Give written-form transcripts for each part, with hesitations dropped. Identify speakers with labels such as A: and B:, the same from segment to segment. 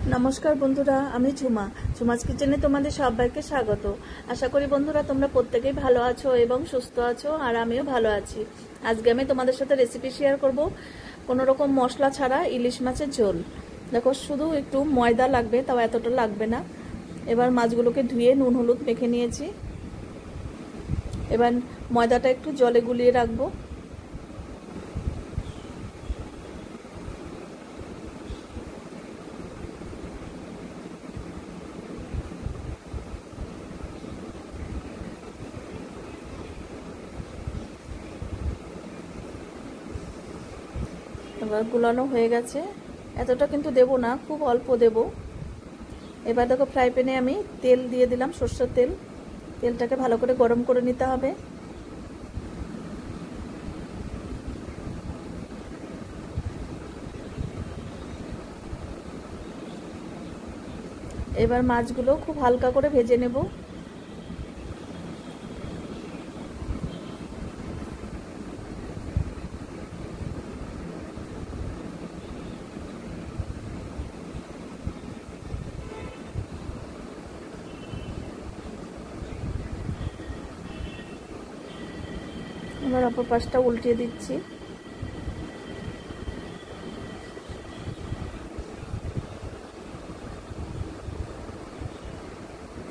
A: নমস্কার বন্ধুরা, আমি ঝুমা। ঝুমাস কিচেনে তোমাদের সবাইকে স্বাগত। আশা করি বন্ধুরা তোমরা প্রত্যেকেই ভালো আছো এবং সুস্থ আছো, আর আমিও ভালো আছি। আজকে আমি তোমাদের সাথে রেসিপি শেয়ার করব কোনো রকম মশলা ছাড়া ইলিশ মাছের ঝোল। দেখো, শুধু একটু ময়দা লাগবে, তাও এতটা লাগবে না। এবার মাছগুলোকে ধুয়ে নুন হলুদ মেখে নিয়েছি। এবার ময়দাটা একটু জলে গুলিয়ে রাখবো। এবার গুলানো হয়ে গেছে। এতটা কিন্তু দেব না, খুব অল্প দেব। এবার দেখো, ফ্রাই প্যানে আমি তেল দিয়ে দিলাম, সরষের তেল। তেলটাকে ভালো করে গরম করে নিতে হবে। এবার মাছগুলো খুব হালকা করে ভেজে নেব। এবার অপর পাশটা উল্টিয়ে দিচ্ছি।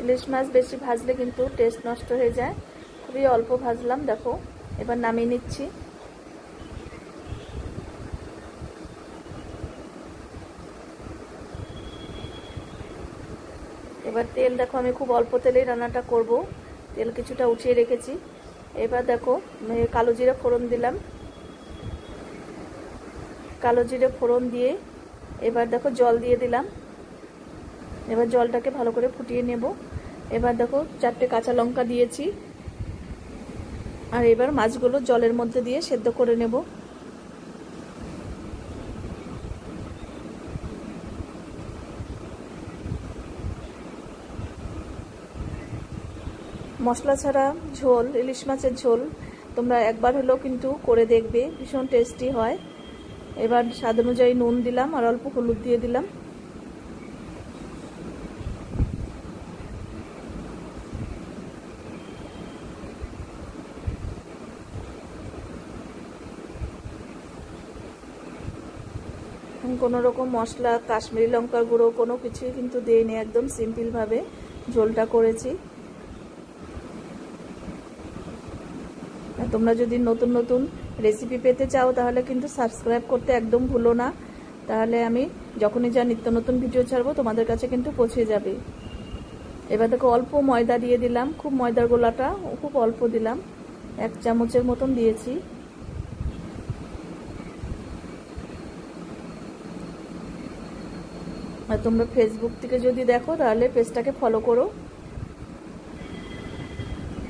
A: ইলিশ মাছ বেশি ভাজলে কিন্তু টেস্ট নষ্ট হয়ে যায়। খুবই অল্প ভাজলাম, দেখো। এবার নামিয়ে নিচ্ছি। এবার তেল দেখো, আমি খুব অল্প তেলেই রান্নাটা করব। তেল কিছুটা উঠিয়ে রেখেছি। এবার দেখো, কালো জিরে ফোড়ন দিলাম। কালো জিরে ফোড়ন দিয়ে এবার দেখো জল দিয়ে দিলাম। এবার জলটাকে ভালো করে ফুটিয়ে নেব। এবার দেখো 4টে কাঁচা লঙ্কা দিয়েছি। আর এবার মাছগুলো জলের মধ্যে দিয়ে সেদ্ধ করে নেব। মশলা ছাড়া ঝোল, ইলিশ মাছের ঝোল তোমরা একবার হলেও কিন্তু করে দেখবে, ভীষণ টেস্টি হয়। এবার স্বাদ অনুযায়ী নুন দিলাম আর অল্প হলুদ দিয়ে দিলাম। কোনো রকম মশলা, কাশ্মীরি লঙ্কার গুঁড়ো কোনো কিছুই কিন্তু দিইনি, একদম সিম্পলভাবে ঝোলটা করেছি। তোমরা যদি নতুন নতুন রেসিপি পেতে চাও তাহলে কিন্তু সাবস্ক্রাইব করতে একদম ভুলো না, তাহলে আমি যখনই যা নিত্য নতুন ভিডিও ছাড়বো তোমাদের কাছে কিন্তু পৌঁছে যাবে। এবার দেখো অল্প ময়দা দিয়ে দিলাম, খুব ময়দার গোলাটা খুব অল্প দিলাম, 1 চামচের মতন দিয়েছি। আর তোমরা ফেসবুক থেকে যদি দেখো তাহলে পেজটাকে ফলো করো।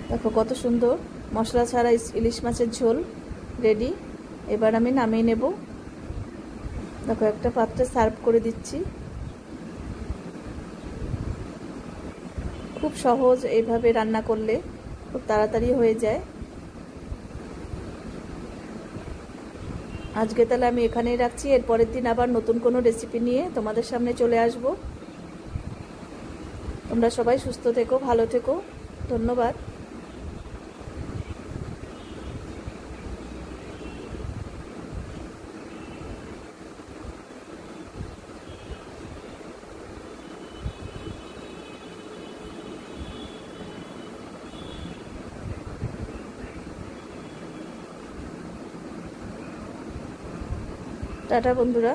A: দেখো কত সুন্দর মশলা ছাড়া ইলিশ মাছের ঝোল রেডি। এবার আমি নামিয়ে নেব। দেখো একটা পাত্রে সার্ভ করে দিচ্ছি। খুব সহজ, এইভাবে রান্না করলে খুব তাড়াতাড়ি হয়ে যায়। আজকে তাহলে আমি এখানেই রাখছি। এর পরের দিন আবার নতুন কোনো রেসিপি নিয়ে তোমাদের সামনে চলে আসব। তোমরা সবাই সুস্থ থেকো, ভালো থেকো। ধন্যবাদ। টাটা বন্ধুরা।